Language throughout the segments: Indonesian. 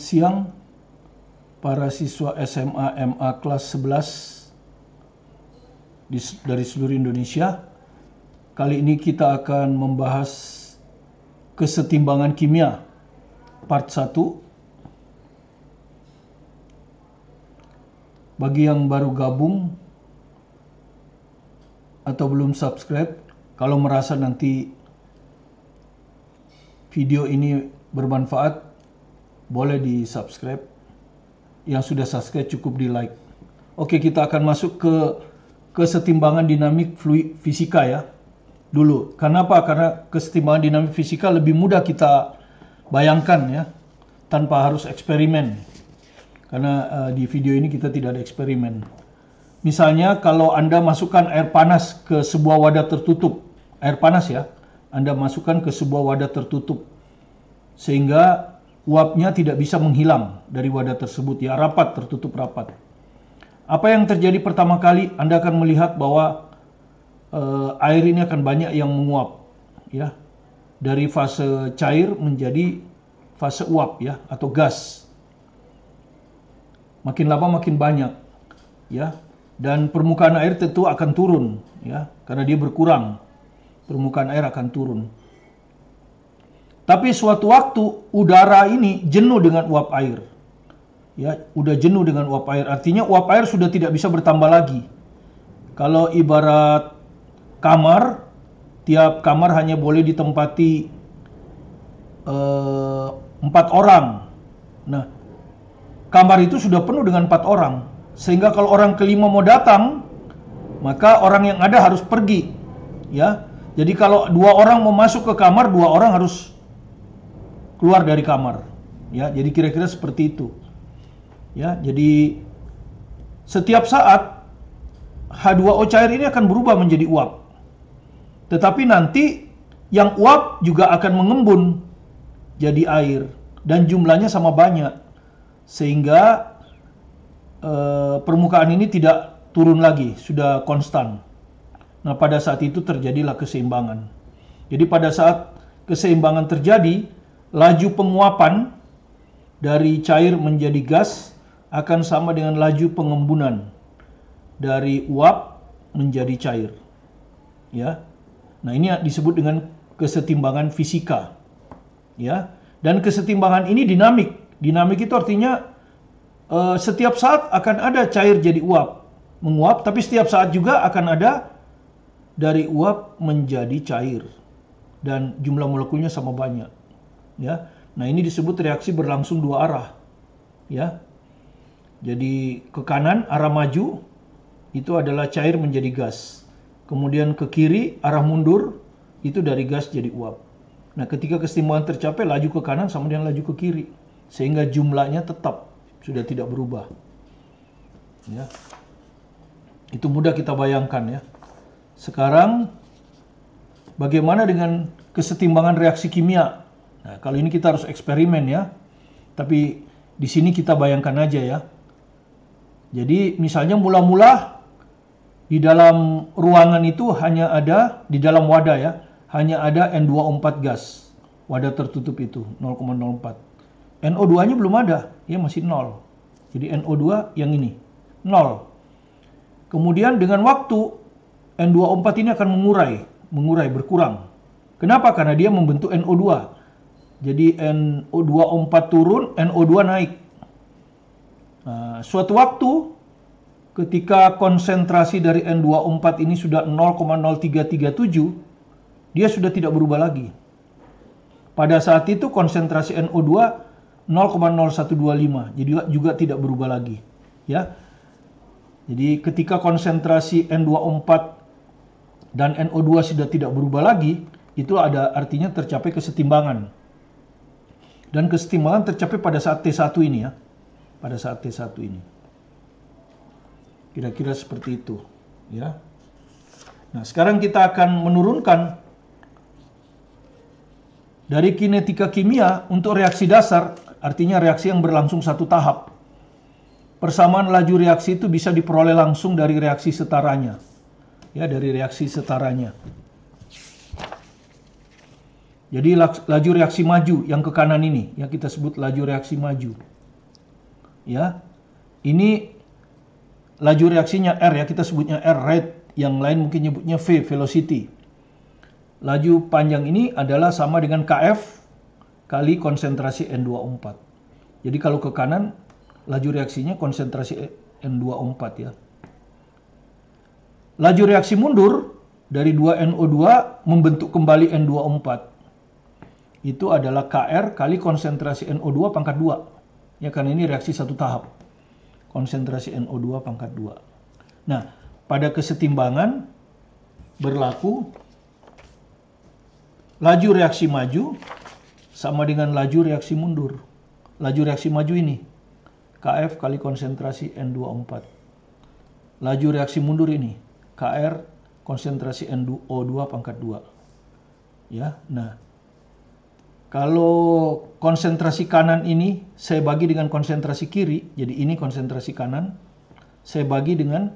siang para siswa SMA MA kelas 11 dari seluruh Indonesia. Kali ini kita akan membahas kesetimbangan kimia part 1. Bagi yang baru gabung atau belum subscribe, kalau merasa nanti video ini bermanfaat, boleh di subscribe. Yang sudah subscribe cukup di like. Oke, kita akan masuk ke kesetimbangan dinamik fluid fisika ya. Dulu, kenapa? Karena kesetimbangan dinamik fisika lebih mudah kita bayangkan ya, tanpa harus eksperimen. Karena di video ini kita tidak ada eksperimen. Misalnya kalau Anda masukkan air panas ke sebuah wadah tertutup, air panas ya, Anda masukkan ke sebuah wadah tertutup, sehingga uapnya tidak bisa menghilang dari wadah tersebut ya, rapat, tertutup rapat. Apa yang terjadi pertama kali? Anda akan melihat bahwa air ini akan banyak yang menguap ya, dari fase cair menjadi fase uap ya, atau gas. Makin lama makin banyak ya, dan permukaan air tentu akan turun ya, karena dia berkurang, permukaan air akan turun. Tapi suatu waktu udara ini jenuh dengan uap air ya, udah jenuh dengan uap air, artinya uap air sudah tidak bisa bertambah lagi. Kalau ibarat kamar, tiap kamar hanya boleh ditempati 4 orang. Nah, kamar itu sudah penuh dengan 4 orang, sehingga kalau orang kelima mau datang, maka orang yang ada harus pergi ya. Jadi kalau 2 orang mau masuk ke kamar, 2 orang harus keluar dari kamar ya. Jadi kira-kira seperti itu ya. Jadi setiap saat H2O cair ini akan berubah menjadi uap, tetapi nanti yang uap juga akan mengembun jadi air, dan jumlahnya sama banyak, sehingga permukaan ini tidak turun lagi, sudah konstan. Nah, pada saat itu terjadilah keseimbangan. Jadi pada saat keseimbangan terjadi, laju penguapan dari cair menjadi gas akan sama dengan laju pengembunan dari uap menjadi cair ya. Nah, ini disebut dengan kesetimbangan fisika ya. Dan kesetimbangan ini dinamik. Dinamik itu artinya setiap saat akan ada cair jadi uap, menguap, tapi setiap saat juga akan ada dari uap menjadi cair, dan jumlah molekulnya sama banyak ya. Nah, ini disebut reaksi berlangsung 2 arah ya. Jadi ke kanan arah maju itu adalah cair menjadi gas, kemudian ke kiri arah mundur itu dari gas jadi uap. Nah, ketika kesetimbangan tercapai, laju ke kanan sama dengan laju ke kiri, sehingga jumlahnya tetap, sudah tidak berubah ya. Itu mudah kita bayangkan ya. Sekarang bagaimana dengan kesetimbangan reaksi kimia? Nah, kali ini kita harus eksperimen ya, tapi di sini kita bayangkan aja ya. Jadi misalnya mula-mula di dalam ruangan itu hanya ada, di dalam wadah ya, hanya ada N2O4 gas, wadah tertutup itu 0,04. NO2 nya belum ada, ya masih 0. Jadi NO2 yang ini 0. Kemudian dengan waktu N2O4 ini akan mengurai, berkurang. Kenapa? Karena dia membentuk NO2. Jadi NO2O4 turun, NO2 naik. Nah, suatu waktu ketika konsentrasi dari N2O4 ini sudah 0,0337, dia sudah tidak berubah lagi. Pada saat itu konsentrasi NO2 0,0125, jadi juga tidak berubah lagi ya. Jadi ketika konsentrasi N2O4 dan NO2 sudah tidak berubah lagi, itu ada artinya tercapai kesetimbangan. Dan kesetimbangan tercapai pada saat T1 ini ya. Pada saat T1 ini. Kira-kira seperti itu ya. Nah, sekarang kita akan menurunkan dari kinetika kimia untuk reaksi dasar, artinya reaksi yang berlangsung satu tahap. Persamaan laju reaksi itu bisa diperoleh langsung dari reaksi setaranya. Ya, dari reaksi setaranya. Jadi laju reaksi maju yang ke kanan ini, yang kita sebut laju reaksi maju. Ya. Ini laju reaksinya R ya, kita sebutnya R, rate. Yang lain mungkin nyebutnya V, velocity. Laju panjang ini adalah sama dengan KF kali konsentrasi N24. Jadi kalau ke kanan, laju reaksinya konsentrasi N24 ya. Laju reaksi mundur dari 2NO2 membentuk kembali N24. Itu adalah KR kali konsentrasi NO2 pangkat 2. Ya, karena ini reaksi satu tahap. Konsentrasi NO2 pangkat 2. Nah, pada kesetimbangan berlaku laju reaksi maju sama dengan laju reaksi mundur. Laju reaksi maju ini KF kali konsentrasi N24. Laju reaksi mundur ini KR konsentrasi NO2 pangkat 2. Ya, nah. Kalau konsentrasi kanan ini saya bagi dengan konsentrasi kiri, jadi ini konsentrasi kanan, saya bagi dengan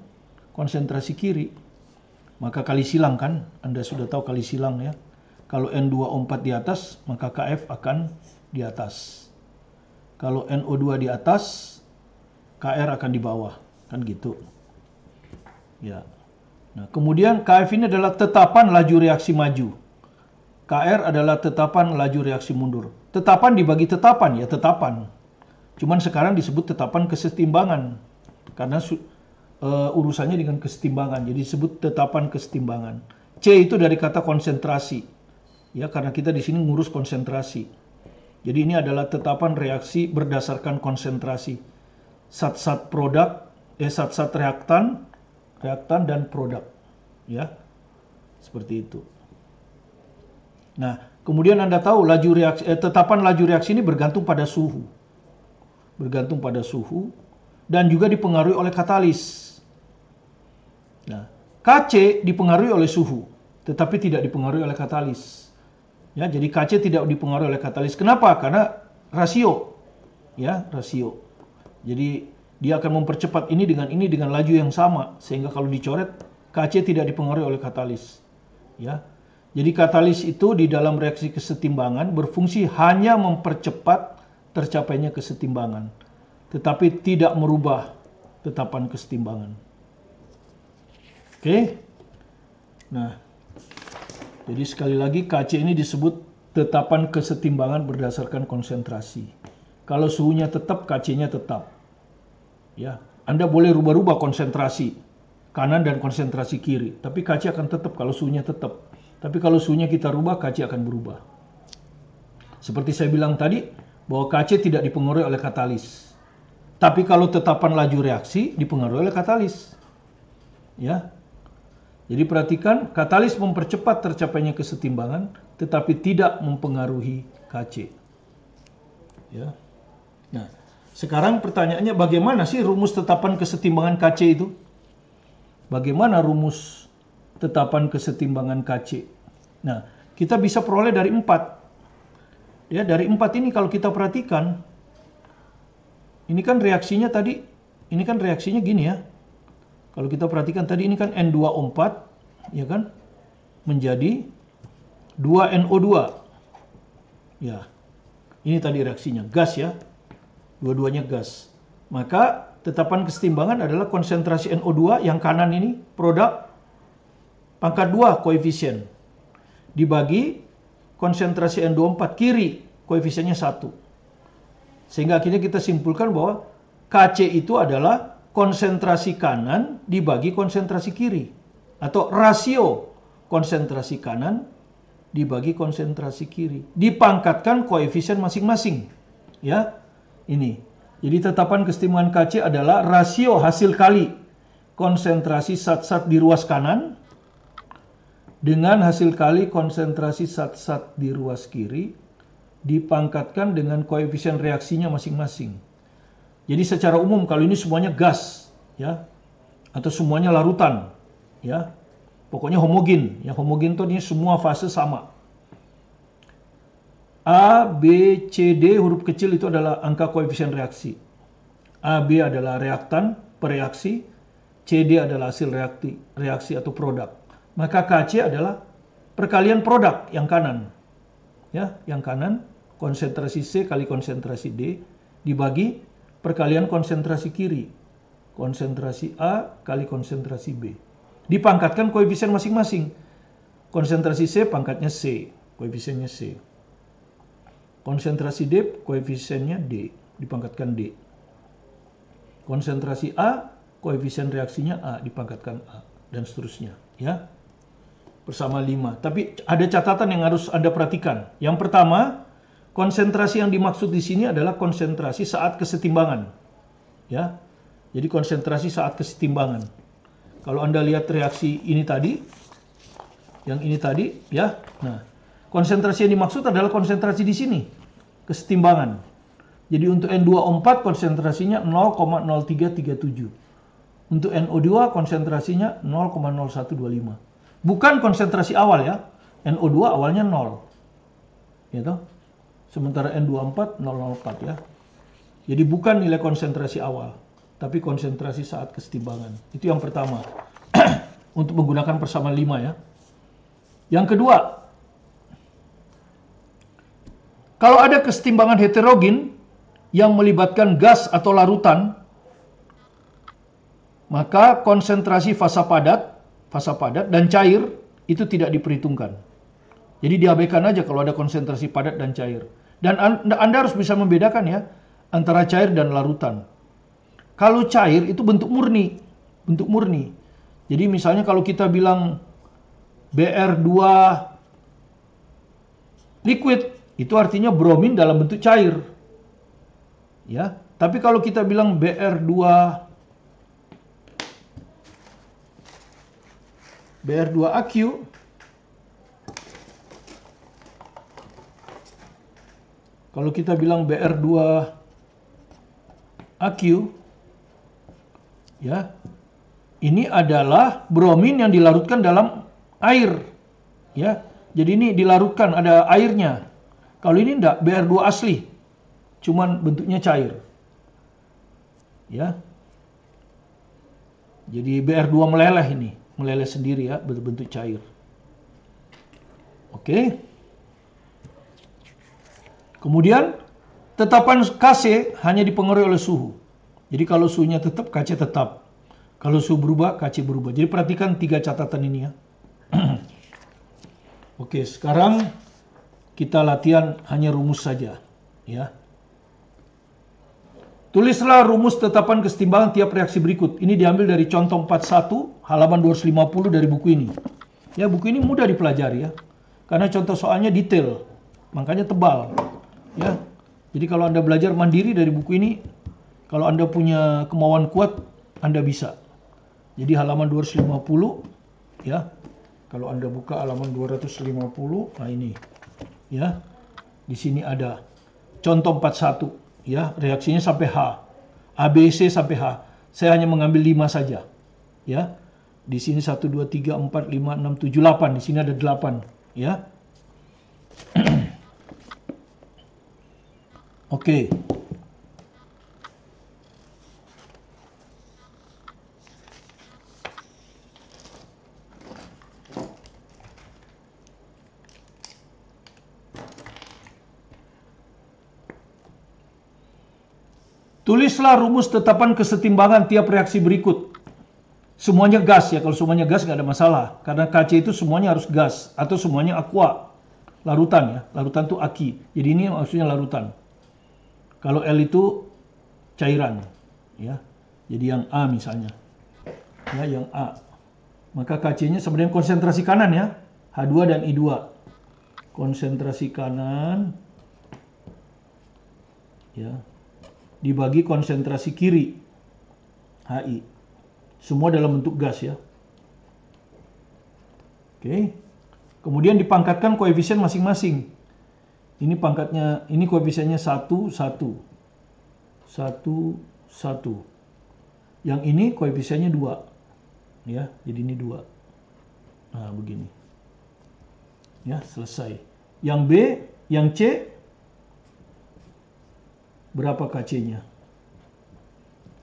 konsentrasi kiri, maka kali silang kan, Anda sudah tahu kali silang ya. Kalau N24 di atas, maka KF akan di atas. Kalau NO2 di atas, KR akan di bawah, kan gitu. Ya. Nah, kemudian KF ini adalah tetapan laju reaksi maju. KR adalah tetapan laju reaksi mundur. Tetapan dibagi tetapan, ya tetapan. Cuman sekarang disebut tetapan kesetimbangan. Karena urusannya dengan kesetimbangan. Jadi disebut tetapan kesetimbangan. C itu dari kata konsentrasi. Ya, karena kita di sini ngurus konsentrasi. Jadi ini adalah tetapan reaksi berdasarkan konsentrasi. Zat-zat produk, zat-zat reaktan dan produk. Ya. Seperti itu. Nah, kemudian Anda tahu tetapan laju reaksi ini bergantung pada suhu. Bergantung pada suhu dan juga dipengaruhi oleh katalis. Nah, Kc dipengaruhi oleh suhu, tetapi tidak dipengaruhi oleh katalis. Ya, jadi Kc tidak dipengaruhi oleh katalis. Kenapa? Karena rasio. Ya, rasio. Jadi dia akan mempercepat ini dengan laju yang sama sehingga kalau dicoret Kc tidak dipengaruhi oleh katalis. Ya. Jadi katalis itu di dalam reaksi kesetimbangan berfungsi hanya mempercepat tercapainya kesetimbangan, tetapi tidak merubah tetapan kesetimbangan. Oke. Nah, jadi sekali lagi Kc ini disebut tetapan kesetimbangan berdasarkan konsentrasi. Kalau suhunya tetap, Kc-nya tetap. Ya, Anda boleh rubah-rubah konsentrasi kanan dan konsentrasi kiri, tapi Kc akan tetap kalau suhunya tetap. Tapi kalau suhunya kita rubah, Kc akan berubah. Seperti saya bilang tadi, bahwa Kc tidak dipengaruhi oleh katalis. Tapi kalau tetapan laju reaksi, dipengaruhi oleh katalis. Ya. Jadi perhatikan, katalis mempercepat tercapainya kesetimbangan, tetapi tidak mempengaruhi Kc. Ya. Nah, sekarang pertanyaannya bagaimana sih rumus tetapan kesetimbangan Kc itu? Bagaimana rumus tetapan kesetimbangan Kc? Nah, kita bisa peroleh dari 4. Ya, dari 4 ini kalau kita perhatikan, ini kan reaksinya tadi, ini kan reaksinya gini ya. Kalau kita perhatikan tadi ini kan N2O4, ya kan? Menjadi 2NO2. Ya. Ini tadi reaksinya, gas ya. Dua-duanya gas. Maka tetapan kesetimbangan adalah konsentrasi NO2 yang kanan ini produk pangkat 2 koefisien dibagi konsentrasi N24 kiri koefisiennya 1. Sehingga akhirnya kita simpulkan bahwa Kc itu adalah konsentrasi kanan dibagi konsentrasi kiri atau rasio konsentrasi kanan dibagi konsentrasi kiri dipangkatkan koefisien masing-masing. Ya. Ini. Jadi tetapan kesetimbangan Kc adalah rasio hasil kali konsentrasi zat-zat di ruas kanan dengan hasil kali konsentrasi zat-zat di ruas kiri dipangkatkan dengan koefisien reaksinya masing-masing. Jadi secara umum kalau ini semuanya gas ya atau semuanya larutan ya. Pokoknya homogen. Ya homogen itu ini semua fase sama. A, B, C, D huruf kecil itu adalah angka koefisien reaksi. A, B adalah reaktan, pereaksi, C, D adalah hasil reaksi atau produk. Maka Kc adalah perkalian produk yang kanan. Ya, yang kanan konsentrasi C kali konsentrasi D dibagi perkalian konsentrasi kiri. Konsentrasi A kali konsentrasi B. Dipangkatkan koefisien masing-masing. Konsentrasi C pangkatnya C, koefisiennya C. Konsentrasi D koefisiennya D, dipangkatkan D. Konsentrasi A, koefisien reaksinya A, dipangkatkan A, dan seterusnya, ya. Bersama 5. Tapi ada catatan yang harus Anda perhatikan. Yang pertama, konsentrasi yang dimaksud di sini adalah konsentrasi saat kesetimbangan. Ya. Jadi konsentrasi saat kesetimbangan. Kalau Anda lihat reaksi ini tadi, yang ini tadi, ya. Nah, konsentrasi yang dimaksud adalah konsentrasi di sini, kesetimbangan. Jadi untuk N2O4 konsentrasinya 0,0337. Untuk NO2 konsentrasinya 0,0125. Bukan konsentrasi awal ya. NO2 awalnya 0. Gitu. Sementara N24 004 ya. Jadi bukan nilai konsentrasi awal, tapi konsentrasi saat kesetimbangan. Itu yang pertama. Untuk menggunakan persamaan 5 ya. Yang kedua, kalau ada kesetimbangan heterogen yang melibatkan gas atau larutan, maka konsentrasi fasa padat dan cair itu tidak diperhitungkan. Jadi diabaikan aja kalau ada konsentrasi padat dan cair. Dan Anda harus bisa membedakan ya antara cair dan larutan. Kalau cair itu bentuk murni. Jadi misalnya kalau kita bilang Br2 liquid, itu artinya bromin dalam bentuk cair. Ya, tapi kalau kita bilang Br2 aqu, kalau kita bilang Br2 aqu, ya, ini adalah bromin yang dilarutkan dalam air, ya. Jadi ini dilarutkan, ada airnya. Kalau ini enggak, Br2 asli, cuman bentuknya cair, ya. Jadi Br2 meleleh ini, meleleh sendiri ya, berbentuk cair. Oke. Kemudian tetapan Kc hanya dipengaruhi oleh suhu. Jadi kalau suhunya tetap, Kc tetap. Kalau suhu berubah, Kc berubah. Jadi perhatikan 3 catatan ini ya. Oke, sekarang kita latihan hanya rumus saja, ya. Tulislah rumus tetapan kesetimbangan tiap reaksi berikut. Ini diambil dari contoh 41, halaman 250 dari buku ini. Ya, buku ini mudah dipelajari ya. Karena contoh soalnya detail, makanya tebal. Ya. Jadi kalau Anda belajar mandiri dari buku ini, kalau Anda punya kemauan kuat, Anda bisa. Jadi halaman 250, ya. Kalau Anda buka halaman 250, nah ini. Ya. Di sini ada contoh 41, ya, reaksinya sampai H. ABC sampai H. Saya hanya mengambil 5 saja. Ya. Di sini 1 2 3 4 5 6 7 8, di sini ada 8, ya. Oke. Tulislah rumus tetapan kesetimbangan tiap reaksi berikut. Semuanya gas ya, kalau semuanya gas nggak ada masalah. Karena Kc itu semuanya harus gas, atau semuanya aqua, larutan ya. Larutan itu aki, jadi ini maksudnya larutan. Kalau L itu cairan, ya. Jadi yang A misalnya, ya, yang A. Maka Kc-nya sebenarnya konsentrasi kanan ya, H2 dan I2. Konsentrasi kanan, ya, dibagi konsentrasi kiri, Hi. Semua dalam bentuk gas ya. Oke. Kemudian dipangkatkan koefisien masing-masing. Ini pangkatnya, ini koefisiennya 1, 1. 1, 1. Yang ini koefisiennya 2. Ya, jadi ini 2. Nah, begini. Ya, selesai. Yang B, yang C, berapa Kc-nya?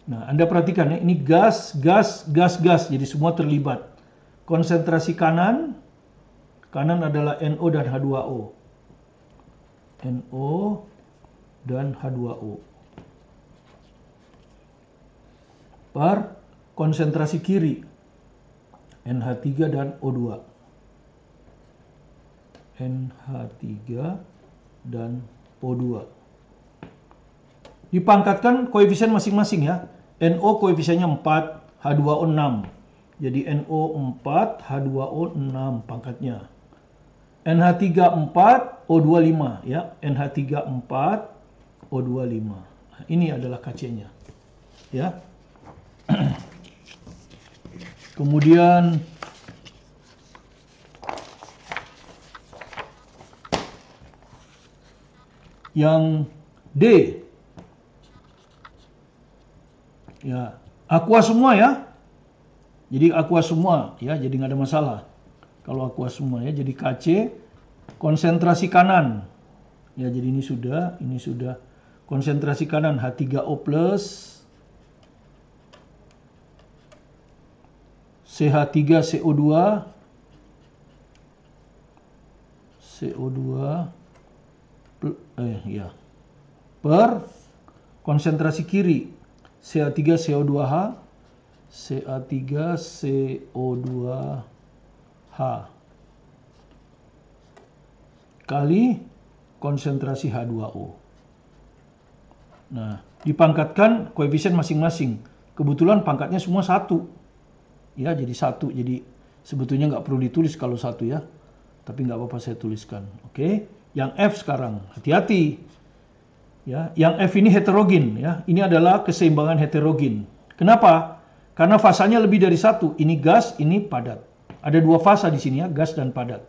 Nah, Anda perhatikan ya, ini gas, gas, gas, gas. Jadi semua terlibat. Konsentrasi kanan adalah NO dan H2O. NO dan H2O. per konsentrasi kiri NH3 dan O2. NH3 dan O2. Dipangkatkan koefisien masing-masing ya. NO koefisiennya 4, H2O 6. Jadi NO 4, H2O 6 pangkatnya. NH3 4, O2 5 ya. NH3 4, O2 5. Nah, ini adalah Kc-nya. Ya. Kemudian yang D, ya, aqua semua ya. Jadi aqua semua ya, jadi nggak ada masalah. Kalau aqua semua ya, jadi Kc konsentrasi kanan. Ya, jadi ini sudah konsentrasi kanan H3O+, CH3CO2, per konsentrasi kiri CH3CO2H, CH3CO2H kali konsentrasi H2O. Nah, dipangkatkan koefisien masing-masing. Kebetulan pangkatnya semua 1. Ya, jadi 1. Jadi sebetulnya nggak perlu ditulis kalau 1 ya. Tapi nggak apa-apa saya tuliskan. Oke. Yang F sekarang, hati-hati. Ya, yang F ini heterogen ya. Ini adalah keseimbangan heterogen. Kenapa? Karena fasanya lebih dari 1. Ini gas, ini padat. Ada 2 fasa di sini ya, gas dan padat.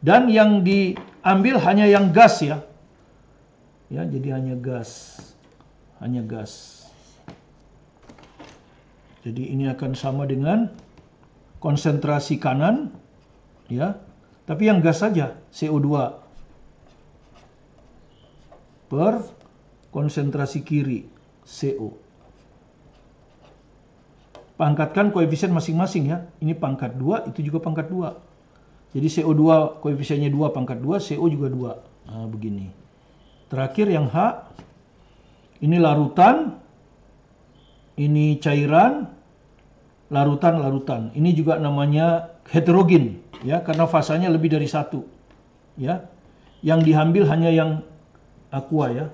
Dan yang diambil hanya yang gas ya. Ya, jadi hanya gas. Hanya gas. Jadi ini akan sama dengan konsentrasi kanan ya. Tapi yang gas saja, CO2 per konsentrasi kiri, CO. Pangkatkan koefisien masing-masing ya. Ini pangkat 2, itu juga pangkat 2. Jadi CO2 koefisiennya 2 pangkat 2, CO juga 2. Nah, begini. Terakhir yang H, ini larutan, ini cairan, larutan. Ini juga namanya heterogen ya, karena fasanya lebih dari 1. Ya. Yang diambil hanya yang aqua ya,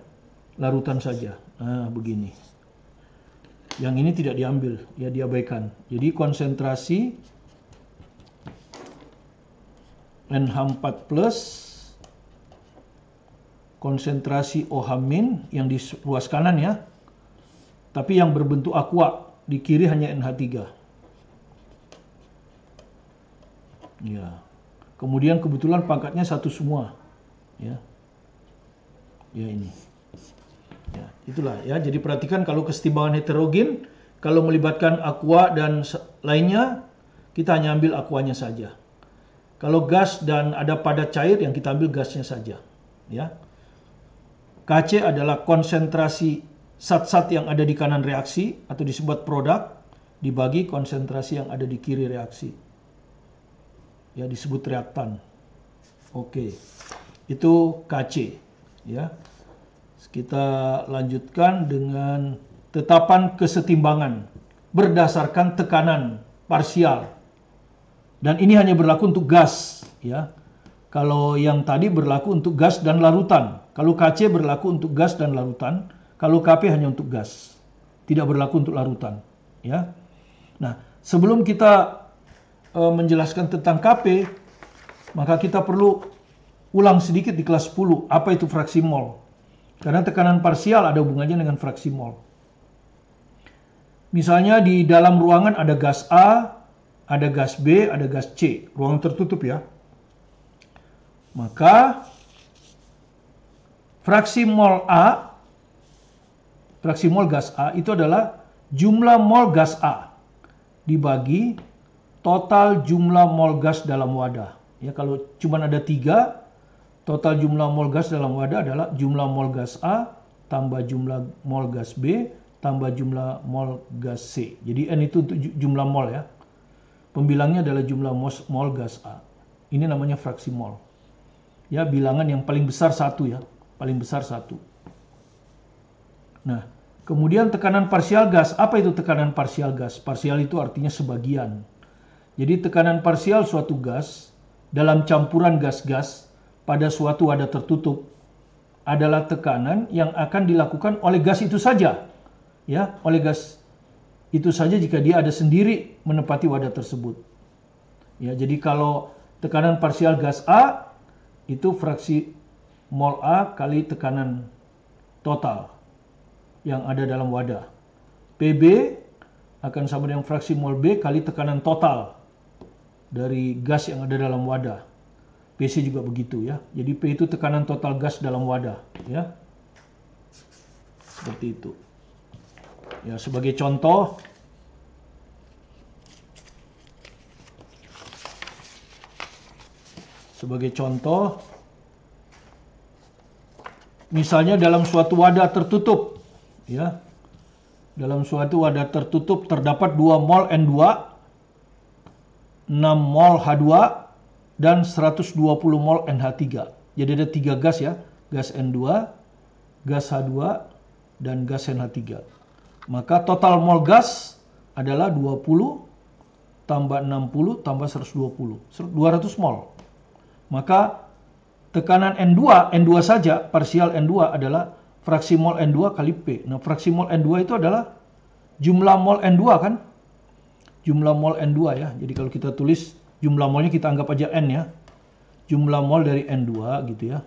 larutan saja. Nah, begini. Yang ini tidak diambil, ya diabaikan. Jadi konsentrasi NH4+, konsentrasi OH- yang di ruas kanan ya. Tapi yang berbentuk aqua, di kiri hanya NH3. Ya. Kemudian kebetulan pangkatnya 1 semua. Ya. Ya ini. Ya, itulah ya. Jadi perhatikan kalau kesetimbangan heterogen, kalau melibatkan aqua dan lainnya, kita hanya ambil aquanya saja. Kalau gas dan ada padat cair, yang kita ambil gasnya saja. Ya. Kc adalah konsentrasi zat-zat yang ada di kanan reaksi atau disebut produk dibagi konsentrasi yang ada di kiri reaksi. Ya, disebut reaktan. Oke. Itu Kc, ya. Kita lanjutkan dengan tetapan kesetimbangan berdasarkan tekanan parsial. Dan ini hanya berlaku untuk gas, ya. Kalau yang tadi berlaku untuk gas dan larutan. Kalau Kc berlaku untuk gas dan larutan, kalau Kp hanya untuk gas. Tidak berlaku untuk larutan, ya. Nah, sebelum kita menjelaskan tentang Kp, maka kita perlu ulang sedikit di kelas 10 apa itu fraksi mol. Karena tekanan parsial ada hubungannya dengan fraksi mol. Misalnya di dalam ruangan ada gas A, ada gas B, ada gas C. Ruangan tertutup ya. Maka fraksi mol A, fraksi mol gas A itu adalah jumlah mol gas A dibagi total jumlah mol gas dalam wadah. Ya, kalau cuma ada 3, total jumlah mol gas dalam wadah adalah jumlah mol gas A tambah jumlah mol gas B tambah jumlah mol gas C. Jadi N itu untuk jumlah mol ya. Pembilangnya adalah jumlah mol gas A. Ini namanya fraksi mol. Ya, bilangan yang paling besar 1 ya. Paling besar 1. Nah, Kemudian tekanan parsial gas. Apa itu tekanan parsial gas? Parsial itu artinya sebagian. Jadi tekanan parsial suatu gas dalam campuran gas-gas pada suatu wadah tertutup adalah tekanan yang akan dilakukan oleh gas itu saja. Ya, oleh gas itu saja jika dia ada sendiri menempati wadah tersebut. Ya, jadi kalau tekanan parsial gas A itu fraksi mol A kali tekanan total yang ada dalam wadah. PB akan sama dengan fraksi mol B kali tekanan total dari gas yang ada dalam wadah. PC juga begitu ya. Jadi P itu tekanan total gas dalam wadah ya. Seperti itu. Ya, sebagai contoh misalnya dalam suatu wadah tertutup ya. Dalam suatu wadah tertutup terdapat 2 mol N2, 6 mol H2 dan 120 mol NH3. Jadi ada 3 gas ya, gas N2, gas H2 dan gas NH3. Maka total mol gas adalah 20 tambah 60 tambah 120, 200 mol. Maka tekanan N2 saja, parsial N2 adalah fraksi mol N2 kali P. Nah, fraksi mol N2 itu adalah jumlah mol N2 kan? Jumlah mol N2 ya. Jadi kalau kita tulis jumlah molnya kita anggap aja N ya. Jumlah mol dari N2 gitu ya.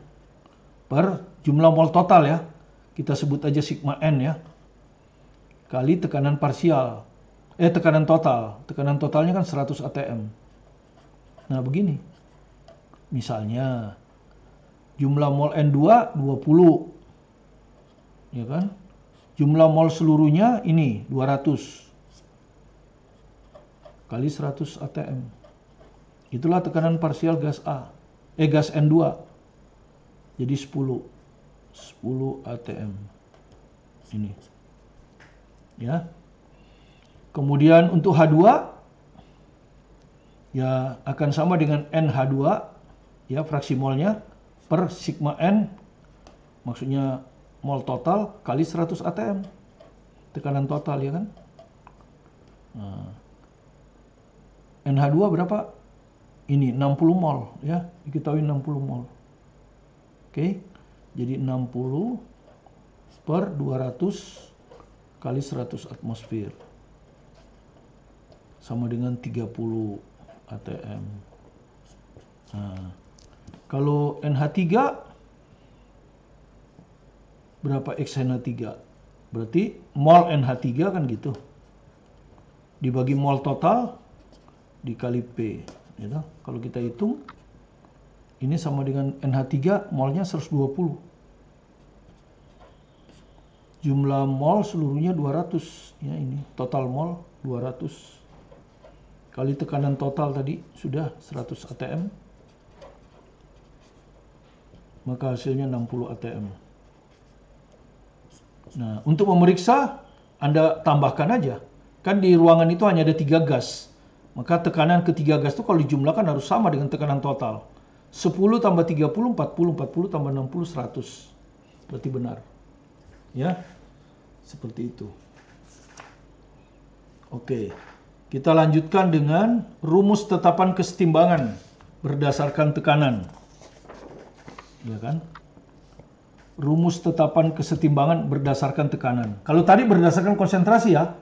Per jumlah mol total ya. Kita sebut aja sigma N ya. Kali tekanan parsial. Tekanan total. Tekanan totalnya kan 100 atm. Nah, begini. Misalnya jumlah mol N2 20. Ya kan? Jumlah mol seluruhnya ini 200 kali 100 atm. Itulah tekanan parsial gas A. Gas N2. Jadi 10 atm. Ini. Ya. Kemudian untuk H2 ya akan sama dengan NH2 ya, fraksi molnya per sigma N, maksudnya mol total kali 100 atm. Tekanan total ya kan. Nah, NH2 berapa? Ini 60 mol ya, diketahui 60 mol. Oke. Jadi 60 per 200 kali 100 atmosfer. Sama dengan 30 atm. Nah, kalau NH3 berapa X NH3? Berarti mol NH3 kan gitu. Dibagi mol total dikali P. Gitu. Kalau kita hitung, ini sama dengan NH3 molnya 120. Jumlah mol seluruhnya 200. Ya ini, total mol 200. Kali tekanan total tadi sudah 100 atm. Maka hasilnya 60 atm. Nah, untuk memeriksa, Anda tambahkan aja. Kan di ruangan itu hanya ada 3 gas. Maka tekanan ketiga gas itu kalau dijumlahkan harus sama dengan tekanan total. 10 tambah 30, 40, 40 tambah 60, 100. Berarti benar. Ya, seperti itu. Oke, kita lanjutkan dengan rumus tetapan kesetimbangan berdasarkan tekanan. Ya kan? Rumus tetapan kesetimbangan berdasarkan tekanan. Kalau tadi berdasarkan konsentrasi ya.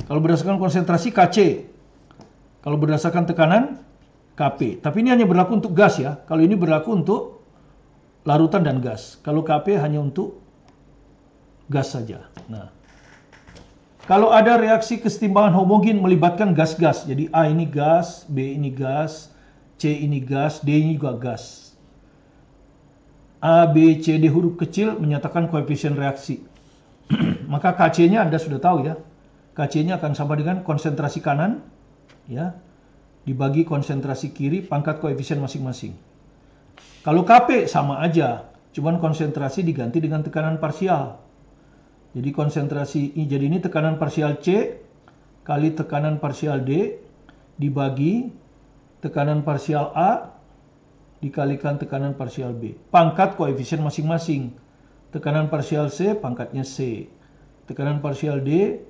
Kalau berdasarkan konsentrasi Kc. Kalau berdasarkan tekanan Kp. Tapi ini hanya berlaku untuk gas ya. Kalau ini berlaku untuk larutan dan gas. Kalau Kp hanya untuk gas saja. Nah, kalau ada reaksi kesetimbangan homogen melibatkan gas-gas. Jadi A ini gas, B ini gas, C ini gas, D ini juga gas. A, B, C, D huruf kecil menyatakan koefisien reaksi. Maka Kc-nya Anda sudah tahu ya. Kc-nya akan sama dengan konsentrasi kanan ya dibagi konsentrasi kiri pangkat koefisien masing-masing. Kalau Kp sama aja, cuman konsentrasi diganti dengan tekanan parsial. Jadi jadi ini tekanan parsial C kali tekanan parsial D dibagi tekanan parsial A dikalikan tekanan parsial B. Pangkat koefisien masing-masing. Tekanan parsial C, pangkatnya C. tekanan parsial D,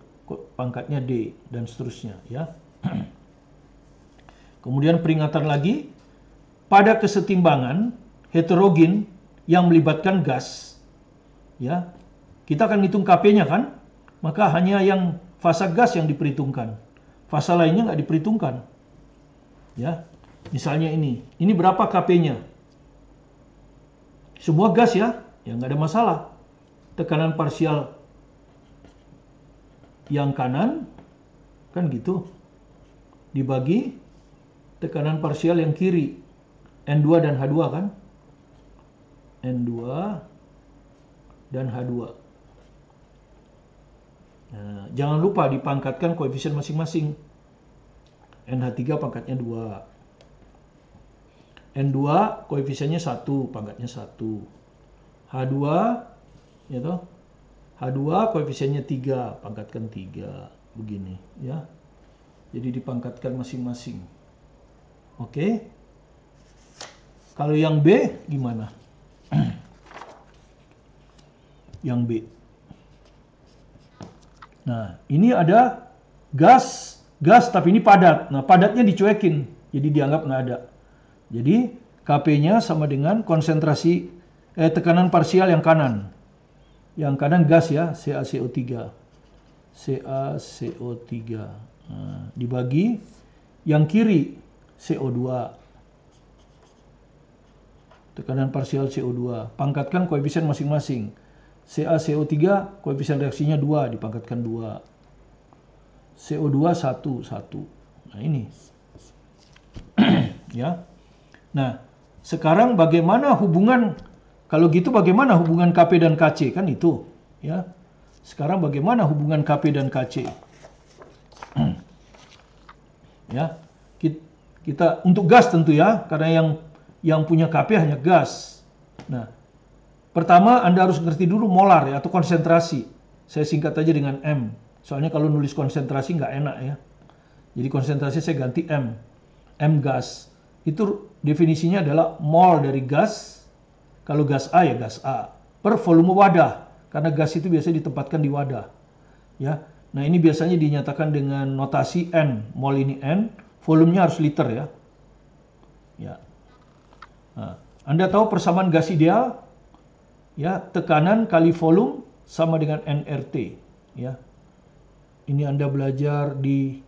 pangkatnya D, dan seterusnya, ya. Kemudian peringatan lagi, pada kesetimbangan heterogen yang melibatkan gas, ya, kita akan hitung Kp-nya kan, maka hanya yang fasa gas yang diperhitungkan, fasa lainnya nggak diperhitungkan, ya. Misalnya ini berapa Kp-nya? Semua gas ya, nggak ada masalah. Tekanan parsial yang kanan, kan gitu, dibagi tekanan parsial yang kiri, N2 dan H2 kan, N2 dan H2. Nah, jangan lupa dipangkatkan koefisien masing-masing. NH3 pangkatnya 2. N2 koefisiennya 1, pangkatnya 1. H2 ya toh. H2 koefisiennya 3, pangkatkan 3. Begini ya. Jadi dipangkatkan masing-masing. Oke. Kalau yang B gimana? Yang B. Nah, ini ada gas tapi ini padat. Nah, padatnya dicuekin, jadi dianggap nggak ada. Jadi Kp-nya sama dengan konsentrasi tekanan parsial yang kanan. Yang kanan gas ya, CaCO3. CaCO3. Nah, dibagi yang kiri CO2. Tekanan parsial CO2. Pangkatkan koefisien masing-masing. CaCO3 koefisien reaksinya 2, dipangkatkan 2. CO2 1. Nah, ini. Ya. Nah, sekarang bagaimana hubungan, kalau gitu bagaimana hubungan Kp dan Kc? Kan itu. Ya. Sekarang bagaimana hubungan Kp dan Kc? Ya. Kita untuk gas tentu ya, karena yang punya Kp hanya gas. Nah, pertama Anda harus ngerti dulu molar ya, atau konsentrasi. Saya singkat aja dengan M. Soalnya kalau nulis konsentrasi nggak enak ya. Jadi konsentrasi saya ganti M. M gas. Itu definisinya adalah mol dari gas. Kalau gas A ya gas A. Per volume wadah. Karena gas itu biasanya ditempatkan di wadah. Ya. Nah, ini biasanya dinyatakan dengan notasi N. Mol ini N. Volumenya harus liter ya. Ya. Nah, Anda tahu persamaan gas ideal? Ya, tekanan kali volume sama dengan nRT. Ya. Ini Anda belajar di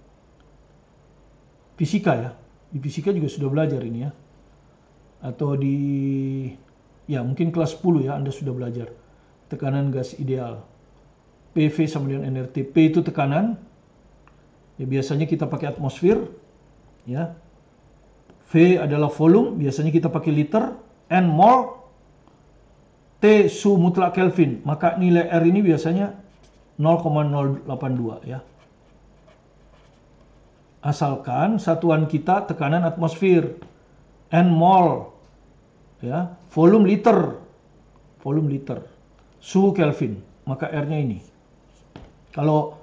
fisika ya. Di fisika juga sudah belajar ini ya. Atau di ya mungkin kelas 10 ya Anda sudah belajar. Tekanan gas ideal. PV sama dengan nRT. P itu tekanan. Ya biasanya kita pakai atmosfer ya. V adalah volume, biasanya kita pakai liter. N mol. T su mutlak Kelvin. Maka nilai R ini biasanya 0,082 ya. Asalkan satuan kita tekanan atmosfer, N mol, ya, volume liter, suhu Kelvin, maka R-nya ini. Kalau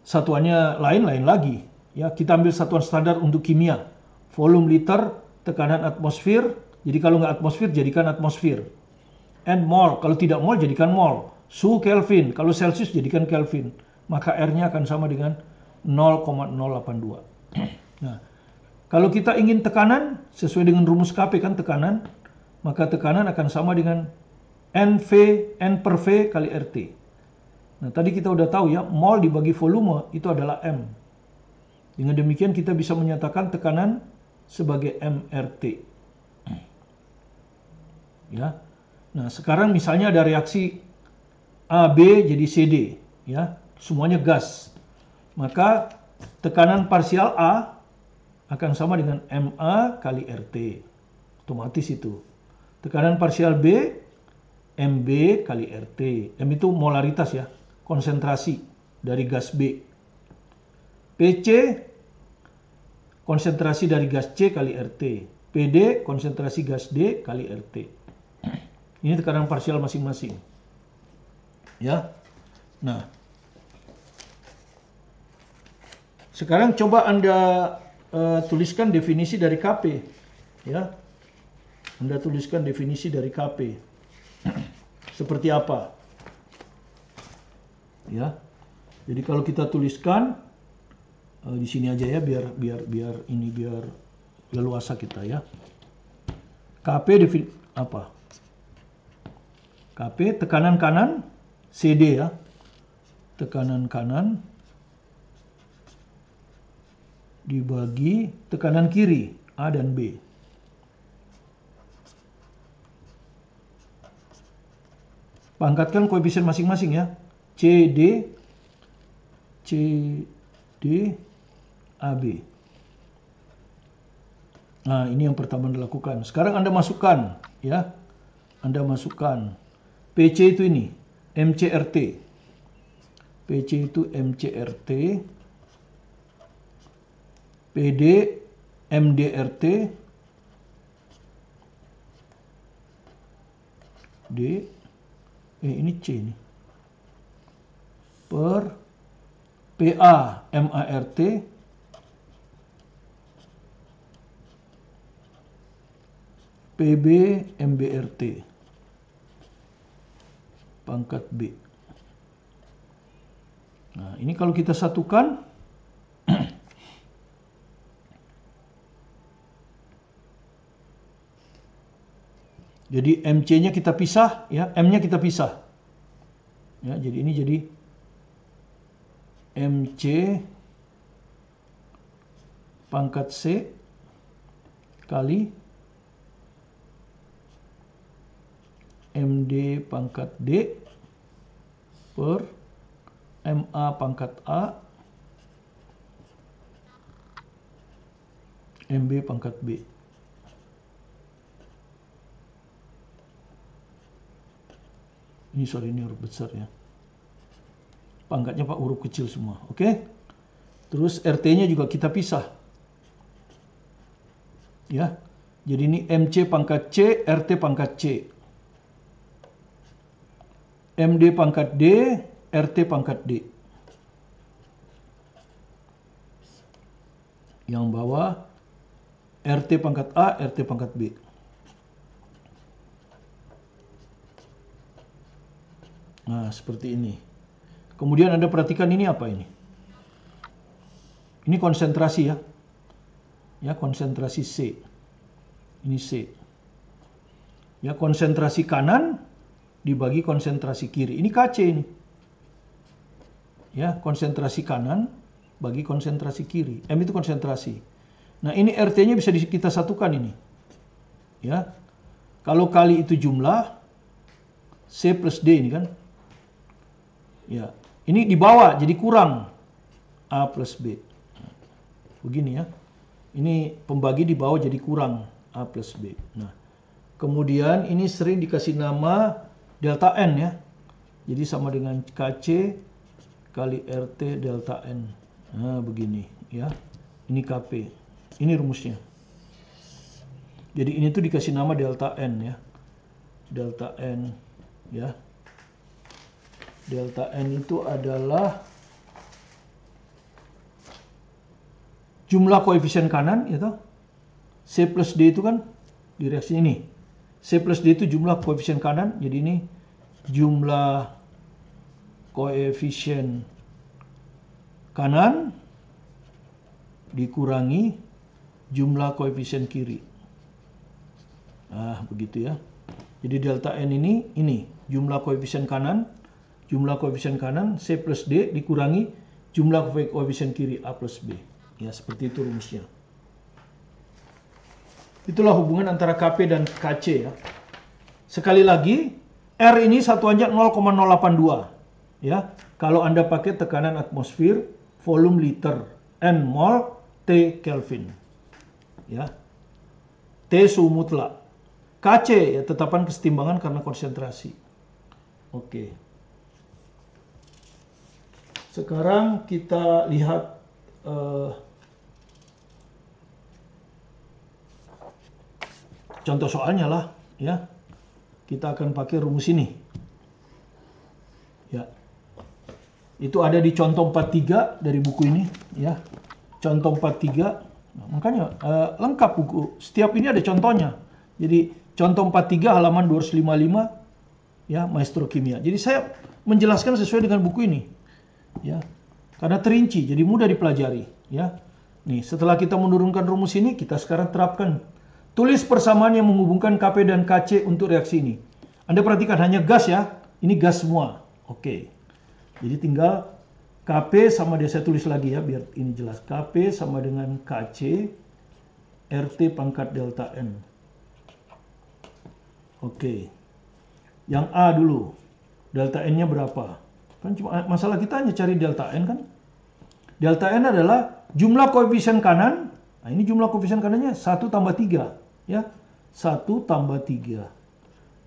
satuannya lain lagi, ya kita ambil satuan standar untuk kimia, volume liter, tekanan atmosfer. Jadi kalau nggak atmosfer jadikan atmosfer. N mol, kalau tidak mol jadikan mol. Suhu Kelvin, kalau Celsius jadikan Kelvin, maka R-nya akan sama dengan 0,082. Nah, kalau kita ingin tekanan sesuai dengan rumus Kp kan tekanan, maka tekanan akan sama dengan N per V kali RT. Nah, tadi kita udah tahu ya, mol dibagi volume itu adalah M. Dengan demikian kita bisa menyatakan tekanan sebagai MRT. Ya. Nah, sekarang misalnya ada reaksi AB jadi CD, ya, semuanya gas. Maka tekanan parsial A akan sama dengan MA kali RT. Otomatis itu. Tekanan parsial B, MB kali RT. M itu molaritas ya, konsentrasi dari gas B. PC, konsentrasi dari gas C kali RT. PD, konsentrasi gas D kali RT. Ini tekanan parsial masing-masing. Ya. Nah, sekarang coba Anda tuliskan definisi dari Kp. Ya. Anda tuliskan definisi dari Kp. Seperti apa? Ya. Jadi kalau kita tuliskan di sini aja ya, biar leluasa kita ya. KP apa? KP tekanan kanan CD ya. Tekanan kanan dibagi tekanan kiri A dan B. Pangkatkan koefisien masing-masing ya. CD AB. Nah, ini yang pertama dilakukan. Sekarang Anda masukkan ya. Anda masukkan PC itu ini, MCRT. PC itu MCRT. PD MDRT. D ini C ini. Per PA MART PB MBRT pangkat B. Nah, ini kalau kita satukan jadi MC-nya kita pisah ya, M-nya kita pisah. Ya, jadi ini jadi MC pangkat C kali MD pangkat D per MA pangkat A MB pangkat B. Ini sorry, ini huruf besar ya. Pangkatnya Pak huruf kecil semua. Oke. Terus RT-nya juga kita pisah. Ya. Jadi ini MC pangkat C, RT pangkat C. MD pangkat D, RT pangkat D. Yang bawah RT pangkat A, RT pangkat B. Nah, seperti ini. Kemudian Anda perhatikan ini apa ini? Ini konsentrasi ya. Ya, konsentrasi C. Ini C. Ya, konsentrasi kanan dibagi konsentrasi kiri. Ini KC ini. Ya, konsentrasi kanan bagi konsentrasi kiri. M itu konsentrasi. Nah, ini RT-nya bisa kita satukan ini. Ya. Kalau kali itu jumlah C plus D ini kan. Ya, ini di bawah jadi kurang A plus B. Begini ya. Ini pembagi di bawah jadi kurang A plus B. Nah, kemudian ini sering dikasih nama delta N ya. Jadi sama dengan KC kali RT delta N. Nah, begini ya. Ini KP. Ini rumusnya. Jadi ini tuh dikasih nama delta N ya. Delta N ya. Delta N itu adalah jumlah koefisien kanan, itu C plus D itu kan di reaksi ini. C plus D itu jumlah koefisien kanan, jadi ini jumlah koefisien kanan dikurangi jumlah koefisien kiri. Nah, begitu ya. Jadi delta N ini jumlah koefisien kanan. Jumlah koefisien kanan C plus D dikurangi jumlah koefisien kiri A plus B. Ya, seperti itu rumusnya. Itulah hubungan antara KP dan KC ya. Sekali lagi, R ini satuannya 0,082. Ya, kalau Anda pakai tekanan atmosfer, volume liter, N mol, T Kelvin. Ya. T suhu mutlak. KC ya tetapan kesetimbangan karena konsentrasi. Oke. Sekarang kita lihat contoh soalnya lah, ya. Kita akan pakai rumus ini. Ya. Itu ada di contoh 43 dari buku ini, ya. Contoh 43. Nah, makanya lengkap buku. Setiap ini ada contohnya. Jadi contoh 43 halaman 255 ya, Maestro Kimia. Jadi saya menjelaskan sesuai dengan buku ini. Ya. Karena terinci, jadi mudah dipelajari. Ya, nih setelah kita menurunkan rumus ini, kita sekarang terapkan. Tulis persamaan yang menghubungkan Kp dan Kc untuk reaksi ini. Anda perhatikan hanya gas ya, ini gas semua. Oke, jadi tinggal Kp sama dia, saya tulis lagi ya biar ini jelas. Kp sama dengan Kc RT pangkat delta N. Oke. Yang A dulu. Delta N-nya berapa? Kan cuma masalah kita hanya cari delta N kan? Delta N adalah jumlah koefisien kanan. Nah, ini jumlah koefisien kanannya 1 tambah 3, ya. 1 tambah 3.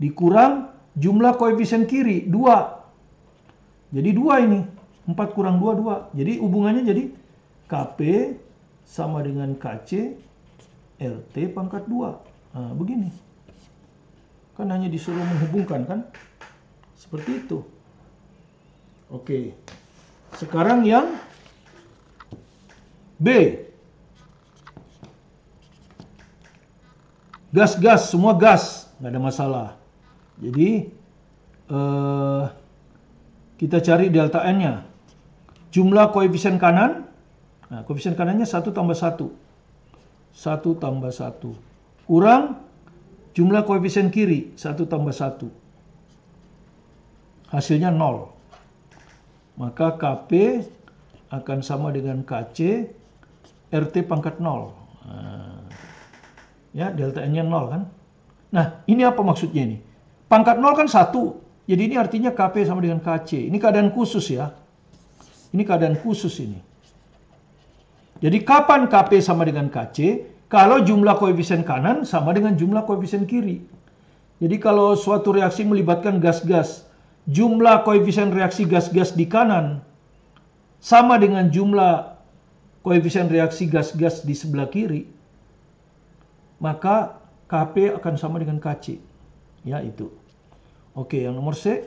Dikurang jumlah koefisien kiri 2. Jadi 2 ini. 4 kurang 2, 2. Jadi hubungannya jadi Kp sama dengan Kc RT pangkat 2. Nah, begini. Kan hanya disuruh menghubungkan kan? Seperti itu. Oke. Sekarang yang B. Gas-gas, semua gas. Nggak ada masalah. Jadi, kita cari delta N-nya. Jumlah koefisien kanan. Nah, koefisien kanannya 1 tambah 1. 1 tambah 1. Kurang jumlah koefisien kiri. 1 tambah 1. Hasilnya 0. Maka Kp akan sama dengan Kc RT pangkat 0. Nah, ya, delta N-nya 0 kan. Nah, ini apa maksudnya ini? Pangkat 0 kan 1. Jadi ini artinya Kp sama dengan Kc. Ini keadaan khusus ya. Ini keadaan khusus ini. Jadi kapan Kp sama dengan Kc? Kalau jumlah koefisien kanan sama dengan jumlah koefisien kiri. Jadi kalau suatu reaksi melibatkan gas-gas, jumlah koefisien reaksi gas-gas di kanan sama dengan jumlah koefisien reaksi gas-gas di sebelah kiri, maka Kp akan sama dengan Kc. Ya, itu. Oke, yang nomor C.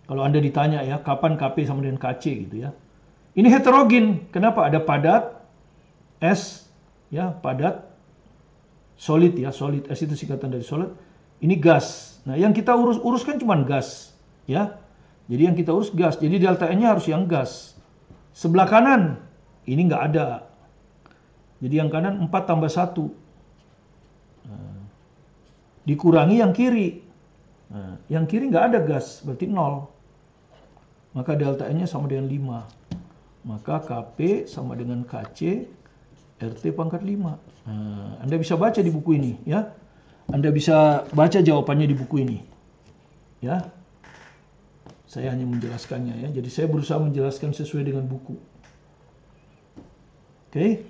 Kalau Anda ditanya ya, kapan Kp sama dengan Kc gitu ya. Ini heterogen. Kenapa? Ada padat, S, ya, padat, solid ya. Solid, S itu singkatan dari solid. Ini gas. Nah, yang kita uruskan cuma gas. Ya. Jadi yang kita urus gas. Jadi delta N-nya harus yang gas. Sebelah kanan, ini nggak ada. Jadi yang kanan 4 tambah 1. Nah, dikurangi yang kiri. Nah, yang kiri nggak ada gas, berarti 0. Maka delta N-nya sama dengan 5. Maka Kp sama dengan Kc RT pangkat 5. Nah, Anda bisa baca di buku ini ya. Anda bisa baca jawabannya di buku ini. Ya. Saya hanya menjelaskannya ya. Jadi saya berusaha menjelaskan sesuai dengan buku. Oke.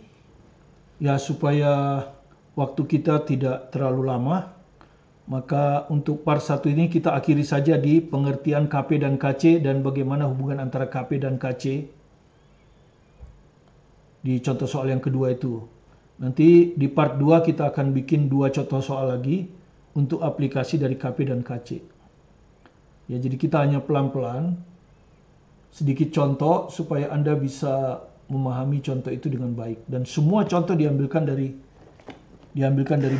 Ya, supaya waktu kita tidak terlalu lama, maka untuk part 1 ini kita akhiri saja di pengertian Kp dan Kc dan bagaimana hubungan antara Kp dan Kc di contoh soal yang kedua itu. Nanti di part 2 kita akan bikin 2 contoh soal lagi untuk aplikasi dari Kp dan Kc. Ya, jadi kita hanya pelan-pelan sedikit contoh supaya Anda bisa memahami contoh itu dengan baik. Dan semua contoh diambilkan dari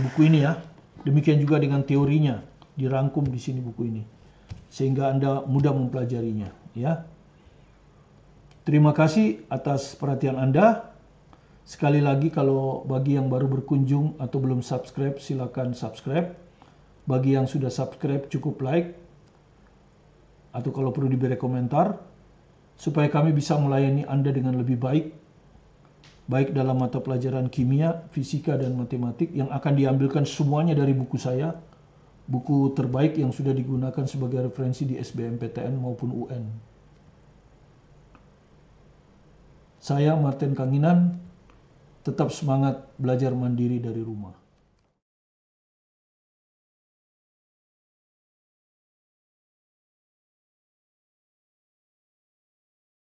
buku ini ya. Demikian juga dengan teorinya, dirangkum di sini buku ini. Sehingga Anda mudah mempelajarinya, ya. Terima kasih atas perhatian Anda. Sekali lagi, kalau bagi yang baru berkunjung atau belum subscribe, silakan subscribe. Bagi yang sudah subscribe, cukup like. Atau kalau perlu diberi komentar, supaya kami bisa melayani Anda dengan lebih baik, baik dalam mata pelajaran kimia, fisika, dan matematik yang akan diambilkan semuanya dari buku saya, buku terbaik yang sudah digunakan sebagai referensi di SBMPTN maupun UN. Saya Martin Kanginan, tetap semangat belajar mandiri dari rumah.